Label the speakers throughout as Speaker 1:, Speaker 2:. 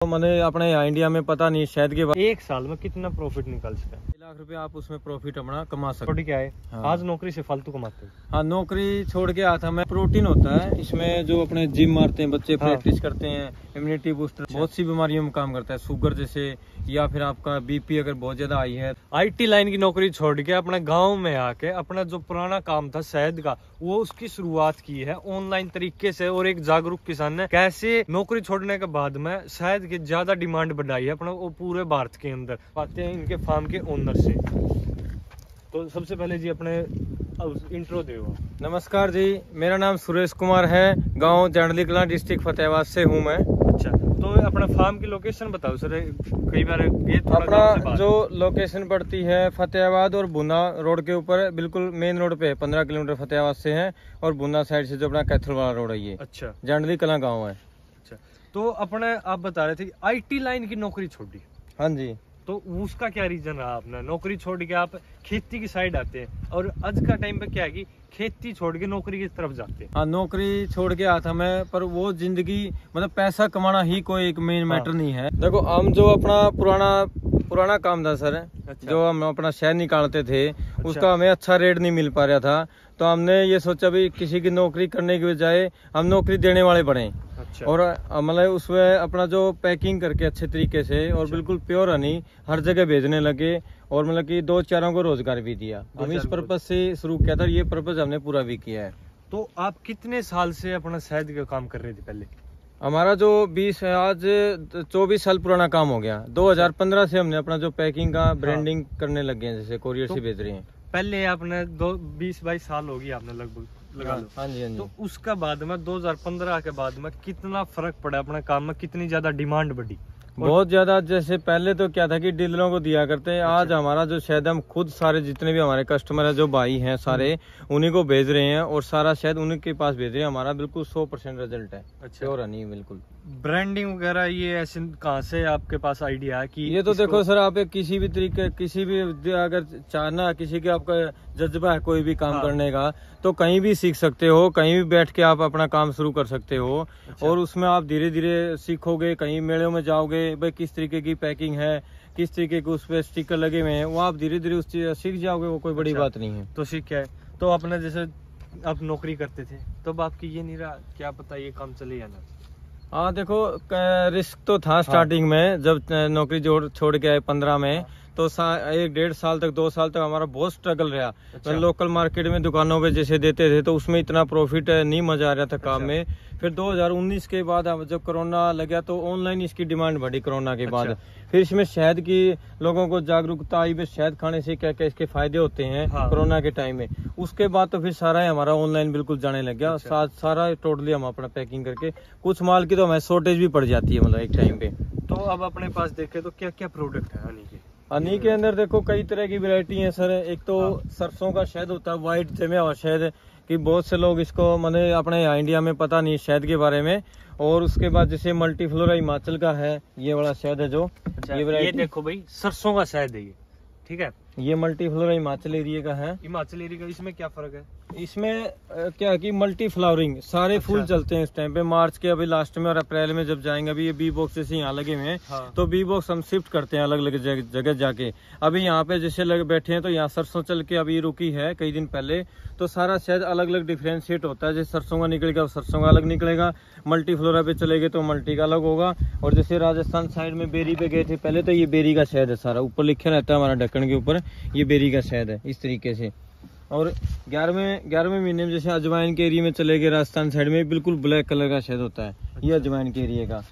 Speaker 1: तो मैंने अपने यहाँ इंडिया में पता नहीं शहद के
Speaker 2: एक साल में कितना प्रॉफिट निकाल सकते हैं?
Speaker 1: 1 लाख रुपए आप उसमें प्रॉफिट अपना कमा सकते
Speaker 2: छोटी क्या है?
Speaker 1: हाँ।
Speaker 2: आज नौकरी से फालतू कमाते हैं।
Speaker 1: हाँ, नौकरी छोड़ के आता मैं। प्रोटीन होता है इसमें, जो अपने जिम मारते हैं बच्चे, प्रैक्टिस करते हैं, इम्यूनिटी बूस्टर, बहुत सी बीमारियों में काम करता है, शुगर जैसे, या फिर आपका बीपी अगर बहुत ज्यादा आई है।
Speaker 2: आईटी लाइन की नौकरी छोड़ के अपने गांव में आके अपना जो पुराना काम था शहद का, वो उसकी शुरुआत की है ऑनलाइन तरीके से। और एक जागरूक किसान ने कैसे नौकरी छोड़ने के बाद में शहद की ज्यादा डिमांड बढ़ाई है अपने वो पूरे भारत के अंदर। आते हैं इनके फार्म के ओनर से। तो सबसे पहले जी अपने इंट्रो दो।
Speaker 1: नमस्कार जी, मेरा नाम सुरेश कुमार है, गांव जांडली कलां, डिस्ट्रिक्ट फतेहाबाद से हूं मैं।
Speaker 2: अच्छा, तो अपना फार्म की लोकेशन बताओ सर। कई बार ये
Speaker 1: अपना जो लोकेशन पड़ती है फतेहाबाद और बुना रोड के ऊपर, बिल्कुल मेन रोड पे 15 किलोमीटर फतेहाबाद से है, और बुना साइड से जो अपना कैथल वाला रोड है ये।
Speaker 2: अच्छा,
Speaker 1: जांडली कलां गाँव है।
Speaker 2: अच्छा, तो अपने आप बता रहे थे आईटी लाइन की नौकरी छोड़ी।
Speaker 1: हाँ जी।
Speaker 2: तो उसका क्या रीजन रहा? आपने नौकरी छोड़ के आप खेती की साइड आते हैं, और आज का टाइम पे क्या है कि खेती छोड़ के नौकरी की तरफ जाते हैं।
Speaker 1: हाँ, नौकरी छोड़ के आता मैं, पर वो जिंदगी मतलब पैसा कमाना ही कोई एक मेन मैटर नहीं है। देखो, हम जो अपना पुराना काम था सर,
Speaker 2: अच्छा।
Speaker 1: जो हम अपना शहद निकालते थे, उसका हमें अच्छा रेट नहीं मिल पा रहा था। तो हमने ये सोचा भी किसी की नौकरी करने के बजाय हम नौकरी देने वाले बने।
Speaker 2: अच्छा।
Speaker 1: और मतलब उसमें अपना जो पैकिंग करके अच्छे तरीके से और
Speaker 2: अच्छा।
Speaker 1: बिल्कुल प्योर हनी हर जगह भेजने लगे, और मतलब कि 2-4 को रोजगार भी दिया। हम इस पर्पज से शुरू किया था, ये पर्पज हमने पूरा भी किया है।
Speaker 2: तो आप कितने साल से अपना शहद का काम कर रहे थे पहले?
Speaker 1: हमारा जो 24 साल पुराना काम हो गया। 2015 से हमने अपना जो पैकिंग का ब्रांडिंग करने लग गए हैं, जैसे कोरियर से भेज रहे हैं।
Speaker 2: पहले आपने 20-22 साल होगी आपने लगभग लगा लो।
Speaker 1: हाँ जी, हाँ जी।
Speaker 2: तो उसका बाद में 2015 के बाद में कितना फर्क पड़ा अपने काम में? कितनी ज्यादा डिमांड बढ़ी?
Speaker 1: बहुत ज्यादा। जैसे पहले तो क्या था कि डीलरों को दिया करते हैं। आज हमारा जो शहद हम खुद सारे जितने भी हमारे कस्टमर है, जो भाई हैं सारे, उन्हीं को भेज रहे हैं, और सारा शहद उन्हीं के पास भेज रहे हैं। हमारा बिल्कुल 100% रिजल्ट है।
Speaker 2: अच्छा।
Speaker 1: प्योर हनी बिल्कुल।
Speaker 2: ब्रांडिंग वगैरह ये ऐसे कहाँ से आपके पास आइडिया है कि
Speaker 1: ये तो देखो सर, आप किसी भी तरीके, किसी भी अगर चाहना, किसी के आपका जज्बा है कोई भी काम करने का, तो कहीं भी सीख सकते हो, कहीं भी बैठ के आप अपना काम शुरू कर सकते हो।
Speaker 2: अच्छा।
Speaker 1: और उसमें आप धीरे धीरे सीखोगे। कहीं मेलों में जाओगे, भाई किस तरीके की पैकिंग है, किस तरीके के उस पे स्टिकर लगे हुए हैं, वो आप धीरे धीरे उस चीज सीख जाओगे। वो कोई बड़ी बात नहीं है।
Speaker 2: तो सीख क्या है? तो आपने जैसे आप नौकरी करते थे, तब आपकी ये नहीं रहा क्या पता ये काम चले या ना?
Speaker 1: हाँ देखो, रिस्क तो था स्टार्टिंग में। जब नौकरी छोड़ के आए 15 में, तो 1-1.5 साल तक, 2 साल तक हमारा बहुत स्ट्रगल रहा।
Speaker 2: अच्छा।
Speaker 1: लोकल मार्केट में दुकानों पे जैसे देते थे, तो उसमें इतना प्रॉफिट नहीं मजा आ रहा था काम में। फिर 2019 के बाद जब कोरोना लगा, तो ऑनलाइन इसकी डिमांड बढ़ी कोरोना के बाद। फिर इसमें शहद की लोगों को जागरूकता आई, शहद खाने से क्या क्या इसके फायदे होते हैं कोरोना के टाइम में। उसके बाद तो फिर सारा हमारा ऑनलाइन बिल्कुल जाने लग गया। सारा टोटली हम अपना पैकिंग करके, कुछ माल की तो हमें शॉर्टेज भी पड़ जाती है मतलब एक टाइम पे।
Speaker 2: तो अब अपने पास देखे तो क्या क्या प्रोडक्ट है हनी के?
Speaker 1: हनी के अंदर देखो कई तरह की वैरायटी है सर। एक तो सरसों का शहद होता है, व्हाइट जमे हुआ शहद, कि बहुत से लोग इसको मैंने अपने यहाँ इंडिया में पता नहीं शहद के बारे में। और उसके बाद जैसे मल्टीफ्लोरा हिमाचल का है, ये वाला शहद है जो।
Speaker 2: अच्छा, ये देखो भाई, सरसों का शहद है ये, ठीक है। ये
Speaker 1: मल्टीफ्लोरा हिमाचल एरिया का है।
Speaker 2: हिमाचल एरिया का। इसमें क्या फर्क है?
Speaker 1: इसमें क्या है कि मल्टी फ्लावरिंग सारे फूल चलते हैं इस टाइम पे। मार्च के अभी लास्ट में और अप्रैल में जब जाएंगे, अभी ये बी बॉक्स जैसे यहाँ लगे हुए हैं। तो बी बॉक्स हम शिफ्ट करते हैं अलग अलग जगह जाके। अभी यहाँ पे जैसे लग बैठे हैं, तो यहाँ सरसों चल के अभी रुकी है कई दिन पहले। तो सारा शायद अलग अलग डिफ्रेंशिएट होता है। जैसे सरसों का निकलेगा, सरसों का अलग निकलेगा। मल्टी फ्लोरा पे चलेंगे तो मल्टी का अलग होगा। और जैसे राजस्थान साइड में बेरी पे गए थे पहले, तो ये बेरी का शहद है सारा। ऊपर लिखे रहता है हमारा ढक्कन के ऊपर, ये बेरी का शहद है इस तरीके से। और 11वें महीने में जैसे अजवाइन के एरिया में चले गए, राजस्थान साइड में बिल्कुल ब्लैक कलर का शहद होता है। ये अजवाइन के एरिया का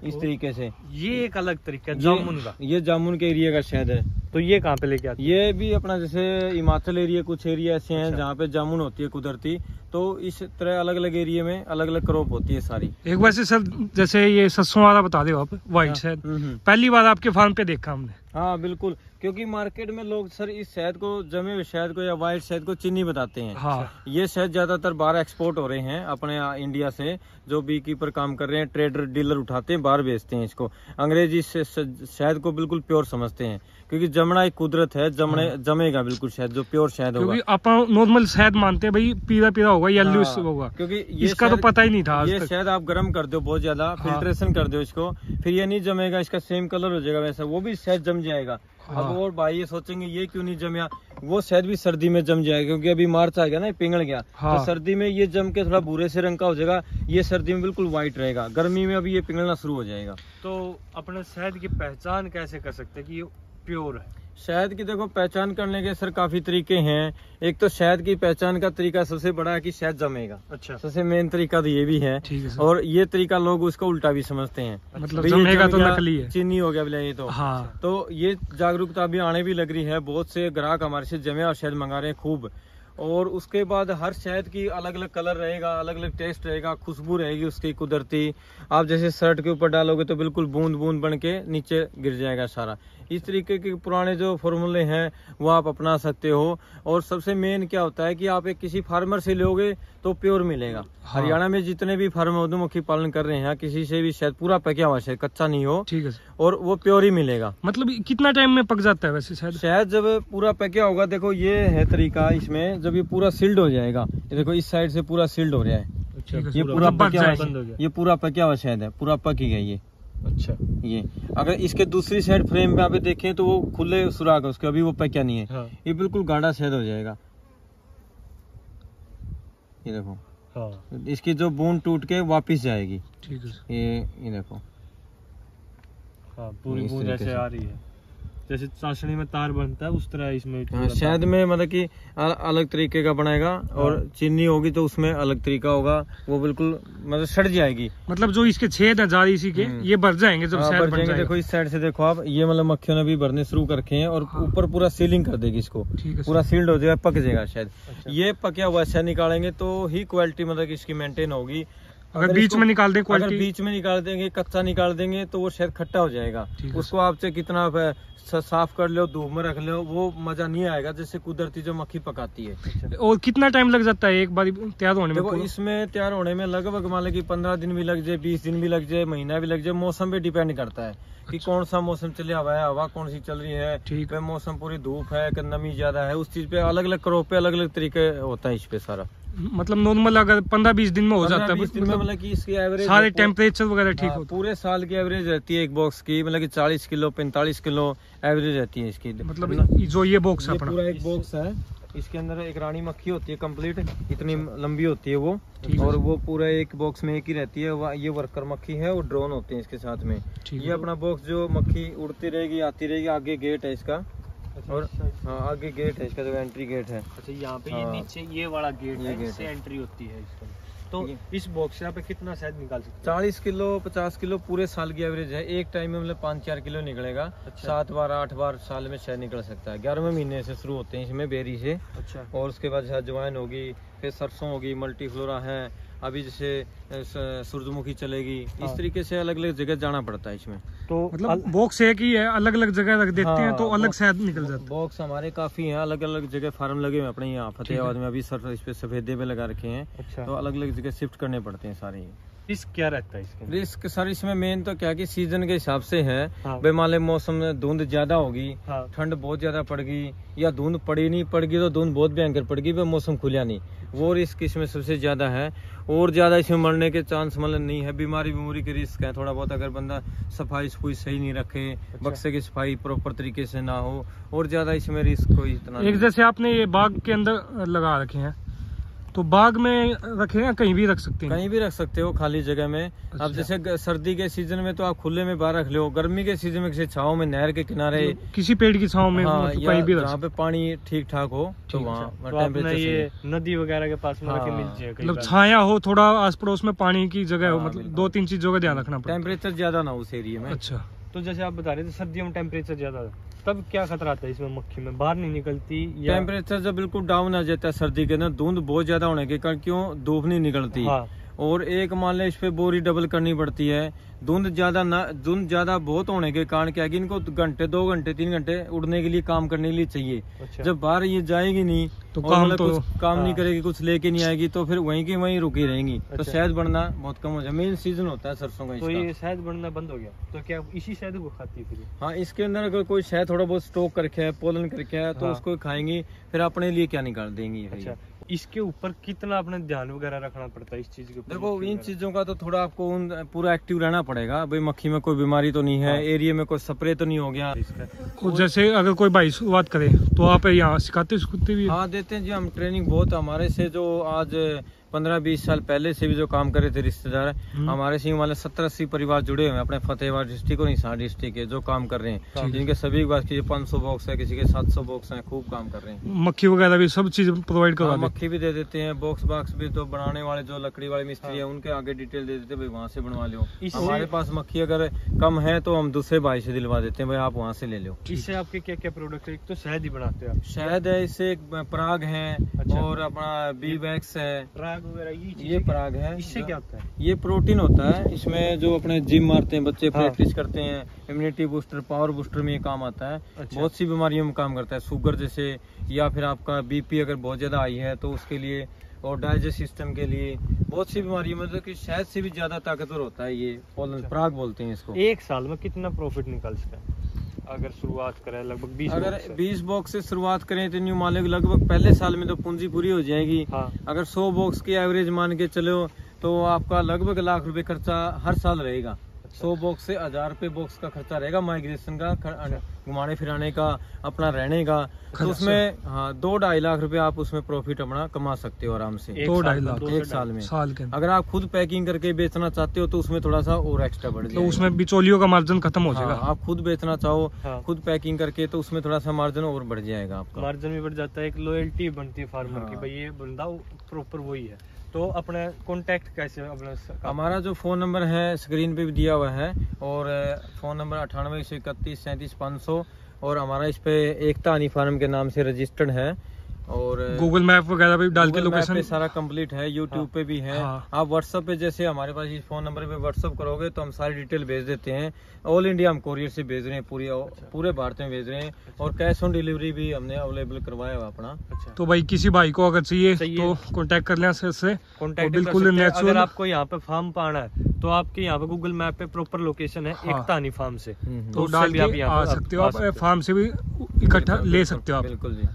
Speaker 1: इस तरीके से।
Speaker 2: ये एक अलग तरीका जामुन का।
Speaker 1: ये जामुन के एरिया का शहद है।
Speaker 2: तो ये कहाँ पे लेके आते?
Speaker 1: ये भी अपना जैसे हिमाचल एरिया, कुछ एरिया ऐसे हैं जहाँ पे जामुन होती है कुदरती। तो इस तरह अलग अलग एरिया में अलग अलग क्रॉप होती है सारी।
Speaker 3: एक वैसे सर, जैसे ये सरसों वाला बता दो आप, व्हाइट शहद पहली बार आपके फार्म पे देखा हमने।
Speaker 1: हाँ बिल्कुल, क्योंकि मार्केट में लोग सर इस शहद को, जमे हुए शहद को या व्हाइट शहद को चीनी बताते हैं।
Speaker 3: हाँ।
Speaker 1: ये शहद ज्यादातर बाहर एक्सपोर्ट हो रहे हैं अपने इंडिया से। जो बी कीपर काम कर रहे हैं, ट्रेडर डीलर उठाते हैं, बाहर बेचते हैं इसको। अंग्रेजी शहद को बिल्कुल प्योर समझते हैं, क्योंकि जमना एक कुदरत है, जमेगा बिल्कुल शहद, जो प्योर शहद होगा।
Speaker 3: क्योंकि आप नॉर्मल शहद मानते हैं भाई पीला पीला होगा, येलो होगा,
Speaker 1: क्योंकि
Speaker 3: इसका तो पता ही नहीं था।
Speaker 1: ये शहद आप गर्म कर दो बहुत ज्यादा, फिल्ट्रेशन कर दो इसको, फिर ये नहीं जमेगा, इसका सेम कलर हो जाएगा वैसा, वो भी शहद जम जाएगा। अब और भाई ये सोचेंगे ये क्यों नहीं जमया, वो शहद भी सर्दी में जम जाएगा, क्योंकि अभी मार्च आ गया ना, पिघल गया। तो सर्दी में ये जम के थोड़ा भूरे से रंग का हो जाएगा, ये सर्दी में बिल्कुल व्हाइट रहेगा, गर्मी में अभी ये पिघलना शुरू हो जाएगा।
Speaker 2: तो अपने शहद की पहचान कैसे कर सकते हैं कि ये प्योर है?
Speaker 1: शहद की देखो पहचान करने के सर काफी तरीके हैं। एक तो शहद की पहचान का तरीका सबसे बड़ा है कि शहद जमेगा।
Speaker 2: अच्छा,
Speaker 1: सबसे मेन तरीका तो ये भी है, और ये तरीका लोग उसको उल्टा भी समझते हैं,
Speaker 3: मतलब जमेगा तो नकली है,
Speaker 1: चीनी हो गया बोले ये तो।
Speaker 3: हाँ।
Speaker 1: तो ये जागरूकता अभी आने भी लग रही है, बहुत से ग्राहक हमारे से जमे और शहद मंगा रहे हैं खूब। और उसके बाद हर शहद की अलग अलग कलर रहेगा, अलग अलग टेस्ट रहेगा, खुशबू रहेगी उसकी कुदरती। आप जैसे शर्ट के ऊपर डालोगे तो बिल्कुल बूंद बूंद बन के नीचे गिर जाएगा सारा। इस तरीके के पुराने जो फॉर्मूले हैं वो आप अपना सकते हो। और सबसे मेन क्या होता है कि आप एक किसी फार्मर से लोगे तो प्योर मिलेगा। हरियाणा में जितने भी फार्म मधुमक्खी पालन कर रहे हैं, किसी से भी शहद पूरा पका हुआ शहद, कच्चा नहीं हो,
Speaker 3: ठीक है,
Speaker 1: और वो प्योर ही मिलेगा।
Speaker 3: मतलब कितना टाइम में पक जाता है वैसे शहद?
Speaker 1: शहद जब पूरा पका होगा, देखो ये है तरीका इसमें, जब ये पूरा सील्ड हो जाएगा, ये देखो इस साइड से पूरा सील्ड हो रहा है, ये पूरा पका हुआ, ये पूरा पका हुआ शहद है, पूरा पक ही गया ये।
Speaker 2: अच्छा, ये
Speaker 1: अगर इसके दूसरी साइड फ्रेम पे आप देखें तो वो खुले सुराख है उसके, अभी वो पका नहीं है।
Speaker 2: हाँ।
Speaker 1: ये बिल्कुल गाढ़ा शहद हो जाएगा, ये देखो।
Speaker 2: हाँ।
Speaker 1: इसकी जो बूंद टूट के वापस जाएगी।
Speaker 3: ठीक है,
Speaker 1: ये देखो।
Speaker 2: हाँ, पूरी बूंद ऐसे आ रही है, जैसे चाशनी में तार बनता है उस तरह इसमें।
Speaker 1: शहद में मतलब कि अलग तरीके का बनाएगा, और चीनी होगी तो उसमें अलग तरीका होगा, वो बिल्कुल मतलब सड़ जाएगी।
Speaker 3: मतलब जो इसके छेद है जारी इसी के, ये भर जाएंगे जब शहद बन जाएगा।
Speaker 1: देखो इस साइड से देखो आप, ये मतलब मक्खियों ने भी भरने शुरू कर रखे हैं, और ऊपर पूरा सीलिंग कर देगी इसको, पूरा सील्ड हो जाएगा, पक जाएगा शहद। ये पका हुआ शहद निकालेंगे तो ही क्वालिटी मतलब कि इसकी मेंटेन होगी।
Speaker 3: अगर बीच में निकाल दें,
Speaker 1: अगर बीच में निकाल देंगे, कच्चा निकाल देंगे तो वो शहद खट्टा हो जाएगा। उसको आप चाहे कितना साफ कर लो, धूप में रख लो, वो मजा नहीं आएगा जैसे कुदरती जो मक्खी पकाती है।
Speaker 3: और कितना टाइम लग जाता है एक बार तैयार होने में?
Speaker 1: देखो इसमें तैयार होने में लगभग मान लो कि 15 दिन भी लग जाए, 20 दिन भी लग जाए, महीना भी लग जाए, मौसम पे डिपेंड करता है कि कौन सा मौसम चले हुआ है, हवा कौन सी चल रही है, ठीक है, मौसम पूरी धूप है कि नमी ज्यादा है, उस चीज पे अलग अलग क्रॉप पे अलग अलग तरीके होता है इस पे सारा।
Speaker 3: मतलब नॉर्मल अगर 15-20 दिन में हो जाता है,
Speaker 1: मतलब कि इसकी एवरेज
Speaker 3: सारे टेम्परेचर वगैरह ठीक होता है।
Speaker 1: पूरे साल की एवरेज रहती है एक बॉक्स की, मतलब कि 40 किलो 45 किलो एवरेज रहती है इसकी।
Speaker 3: मतलब जो ये बॉक्स है,
Speaker 1: पूरा एक बॉक्स है, इसके अंदर एक रानी मक्खी होती है कंप्लीट, इतनी लंबी होती है वो, और वो पूरा एक बॉक्स में एक ही रहती है। ये वर्कर मक्खी है, वो ड्रोन होते हैं इसके साथ में। ये अपना बॉक्स जो मक्खी उड़ती रहेगी आती रहेगी, आगे गेट है इसका, और हाँ आगे गेट है इसका, जो एंट्री गेट है।
Speaker 2: अच्छा, यहाँ पे ये नीचे ये वाला गेट है, इससे एंट्री होती है इसका। तो इस बॉक्स से आप कितना शहद निकाल सकते हैं?
Speaker 1: 40 किलो 50 किलो पूरे साल की एवरेज है। एक टाइम में मतलब 5-4 किलो निकलेगा। 7 बार 8 बार साल में शहद निकल सकता है। 11वें महीने से शुरू होते हैं इसमें बेरी से। अच्छा। और उसके बाद अजवाइन होगी, फिर सरसों होगी, मल्टीफ्लोरा है, अभी जैसे सूरजमुखी चलेगी। इस तरीके से अलग अलग जगह जाना पड़ता है इसमें। तो
Speaker 3: मतलब बॉक्स एक ही है, अलग अलग जगह रख देते हैं तो अलग शहद निकल जाता है।
Speaker 1: बॉक्स हमारे काफी हैं, अलग अलग जगह फार्म लगे हुए हैं अपने यहाँ फतेहाबाद में। अभी सर इस पे सफेदे पे लगा रखे हैं। अच्छा। तो अलग अलग जगह शिफ्ट करने पड़ते हैं सारे।
Speaker 2: रिस्क क्या रहता है इसके?
Speaker 1: रिस्क सर इसमें मेन तो क्या कि सीजन के हिसाब से है। भाई मान लो मौसम में धुंध ज्यादा होगी, ठंड बहुत ज्यादा पड़ गई, या धुंध पड़ी नहीं पड़गी तो धुंध बहुत भयंकर पड़गी, वह मौसम खुला नहीं, वो रिस्क इसमें सबसे ज्यादा है। और ज्यादा इसमें मरने के चांस मतलब नहीं है। बीमारी के रिस्क है थोड़ा बहुत, अगर बंदा सफाई सही नहीं रखे, बक्से की सफाई प्रॉपर तरीके से ना हो, और ज्यादा इसमें रिस्क कोई इतना।
Speaker 3: एक जैसे आपने ये बाग के अंदर लगा रखे हैं, तो बाग में रखे हैं, कहीं भी रख सकते हैं?
Speaker 1: कहीं भी रख सकते हो खाली जगह में। अच्छा। अब जैसे सर्दी के सीजन में तो आप खुले में बाहर रख लो, गर्मी के सीजन में किसी छाव में, नहर के किनारे,
Speaker 3: किसी पेड़ की छाव में, कहीं भी
Speaker 1: जहाँ पे पानी ठीक ठाक हो तो वहाँ टेम्परेचर।
Speaker 2: ये नदी वगैरह के पास में मिल जाए,
Speaker 3: मतलब छाया हो, थोड़ा आस पड़ोस में पानी की जगह हो, मतलब 2-3 चीजों का ध्यान रखना पड़ता है।
Speaker 1: टेम्परेचर ज्यादा ना उस एरिया में।
Speaker 3: अच्छा।
Speaker 2: तो जैसे आप बता रहे थे सर्दियों में टेम्परेचर ज्यादा, तब क्या खतरा आता है इसमें? मक्खी में बाहर नहीं निकलती या
Speaker 1: टेम्परेचर जब बिल्कुल डाउन आ जाता है सर्दी के अंदर, धुंध बहुत ज्यादा होने के कारण, क्यों धूप नहीं निकलती। और एक मान ले इस पे बोरी डबल करनी पड़ती है। धुंध ज्यादा बहुत होने के कारण क्या है कि इनको घंटे 2 घंटे 3 घंटे उड़ने के लिए काम करने के लिए चाहिए।
Speaker 2: अच्छा।
Speaker 1: जब बाहर ये जाएगी नहीं
Speaker 3: तो
Speaker 1: और
Speaker 3: काम
Speaker 1: मतलब
Speaker 3: तो
Speaker 1: कुछ काम नहीं करेगी, कुछ लेके नहीं आएगी, तो फिर वहीं की वहीं रुकी रहेंगी। तो
Speaker 2: अच्छा।
Speaker 1: शहद बढ़ना बहुत कम हो जाए। मेन सीजन होता है सरसों का
Speaker 2: तो
Speaker 1: इसका।
Speaker 2: ये शहद बढ़ना बंद हो गया तो क्या इसी शहद को खाती है फिर?
Speaker 1: हाँ, इसके अंदर अगर कोई शहद थोड़ा बहुत स्टॉक करके है, पोलन करके है, तो
Speaker 2: हाँ।
Speaker 1: उसको खाएंगी, फिर अपने लिए क्या निकाल देंगी।
Speaker 2: अच्छा, इसके ऊपर कितना अपने ध्यान वगैरह रखना पड़ता है इस चीज के ऊपर?
Speaker 1: देखो, इन चीजों का तो थोड़ा आपको पूरा एक्टिव रहना पड़ेगा। भाई मक्खी में कोई बीमारी तो नहीं है,
Speaker 2: हाँ।
Speaker 1: एरिया में कोई स्प्रे तो नहीं हो गया इसका।
Speaker 3: तो जैसे अगर कोई भाई शुरुआत करे तो आप यहाँ सिखाते भी?
Speaker 1: हाँ, देते हैं जी हम ट्रेनिंग। बहुत हमारे से जो आज 15-20 साल पहले से भी जो काम कर रहे थे रिश्तेदार, हमारे से वाले 70-80 परिवार जुड़े हुए हैं अपने फतेहाबाद डिस्ट्रिक्ट और हिसार डिस्ट्रिक्ट के, जो काम कर रहे हैं, जिनके सभी के पास 500 बॉक्स है, किसी के 700 बॉक्स हैं, खूब काम कर रहे हैं।
Speaker 3: मक्खी वगैरह भी सब चीज प्रोवाइड करवा देते?
Speaker 1: मक्खी भी दे देते हैं, बॉक्स भी। तो बनाने वाले जो लकड़ी वाले मिस्त्री है उनके आगे डिटेल दे देते हैं, भाई वहाँ से बनवा लो। हमारे पास मक्खी अगर कम है तो हम दूसरे भाई से दिलवा देते हैं, भाई आप वहाँ से ले लो।
Speaker 2: इससे आपके क्या क्या प्रोडक्ट है? एक तो शहद ही बनाते हो आप?
Speaker 1: शहद है, इससे पराग है।
Speaker 2: अच्छा।
Speaker 1: और अपना बी वैक्स है,
Speaker 2: पराग वगैरह
Speaker 1: ये पराग है।
Speaker 2: इससे क्या होता है?
Speaker 1: ये प्रोटीन होता है। इसमें जो अपने जिम मारते हैं बच्चे,
Speaker 2: हाँ।
Speaker 1: प्रैक्टिस करते हैं, इम्यूनिटी बूस्टर, पावर बूस्टर में ये काम आता है।
Speaker 2: अच्छा।
Speaker 1: बहुत सी बीमारियों में काम करता है, शुगर जैसे, या फिर आपका बीपी अगर बहुत ज्यादा आई है तो उसके लिए, और डाइजेस्ट सिस्टम के लिए, बहुत सी बीमारियों में। मतलब कि शहद से भी ज्यादा ताकतवर होता है ये पोलन, पराग बोलते हैं इसको।
Speaker 2: एक साल में कितना प्रॉफिट निकल सकता है अगर शुरुआत करें? लगभग 20
Speaker 1: अगर
Speaker 2: बॉक्स से।
Speaker 1: 20 बॉक्स से शुरुआत करें तो न्यू मान लो लगभग पहले साल में तो पूंजी पूरी हो जाएगी।
Speaker 2: हाँ।
Speaker 1: अगर 100 बॉक्स की एवरेज मान के चलो तो आपका लगभग लाख रुपए खर्चा हर साल रहेगा। 100 बॉक्स से 1000 रुपए बॉक्स का खर्चा रहेगा, माइग्रेशन का, घुमाने फिराने का, अपना रहने का। तो उसमें 2-2.5 लाख रुपए आप उसमें प्रॉफिट अपना कमा सकते हो आराम से।
Speaker 3: 2-2.5 लाख
Speaker 1: एक साल में।
Speaker 3: साल के?
Speaker 1: अगर आप खुद पैकिंग करके बेचना चाहते हो तो उसमें थोड़ा सा और एक्स्ट्रा बढ़
Speaker 3: तो
Speaker 1: जाएगा।
Speaker 3: उसमें बिचौलियों का मार्जिन खत्म हो जाएगा?
Speaker 1: आप खुद बेचना चाहो,
Speaker 2: हाँ।
Speaker 1: खुद पैकिंग करके, तो उसमें थोड़ा सा मार्जिन और बढ़ जाएगा आपका।
Speaker 2: मार्जिन भी बढ़ जाता है, एक लॉयल्टी बनती है फार्मर की,
Speaker 1: हाँ।
Speaker 2: भाई ये बंदा प्रॉपर वही है। तो अपना कांटेक्ट कैसे? अपना
Speaker 1: हमारा जो फोन नंबर है स्क्रीन पे भी दिया हुआ है, और फोन नंबर 9831373500, और हमारा इस पे एकता हनी फार्म के नाम से रजिस्टर्ड है। और
Speaker 3: गूगल मैप वगैरह भी डाल के
Speaker 1: Google Map
Speaker 3: लोकेशन
Speaker 1: पे सारा कंप्लीट है, यूट्यूब पे भी है।
Speaker 3: हाँ।
Speaker 1: आप व्हाट्सएप पे, जैसे हमारे पास इस फोन नंबर पे व्हाट्सएप करोगे तो हम सारी डिटेल भेज देते हैं। ऑल इंडिया हम कोरियर से भेज रहे हैं, पूरे भारत में भेज रहे हैं। और कैश ऑन डिलीवरी भी हमने अवेलेबल करवाया हुआ अपना।
Speaker 2: अच्छा।
Speaker 3: तो भाई किसी भाई को अगर चाहिए तो कांटेक्ट कर लें से।
Speaker 2: कॉन्टेक्ट
Speaker 3: बिल्कुल
Speaker 2: अगर
Speaker 3: नेचुरल।
Speaker 2: आपको यहाँ पे फार्म पाना है तो आपके यहाँ पे गूगल मैप पे प्रॉपर लोकेशन है,
Speaker 3: हाँ।
Speaker 2: एकता हनी फार्म से।
Speaker 3: तो
Speaker 2: उससे
Speaker 3: डाल
Speaker 2: भी
Speaker 3: के
Speaker 2: आप यहाँ
Speaker 3: आ
Speaker 2: पे
Speaker 3: सकते हो, आप फार्म से भी इकट्ठा ले सकते हो आप।
Speaker 1: बिल्कुल जी।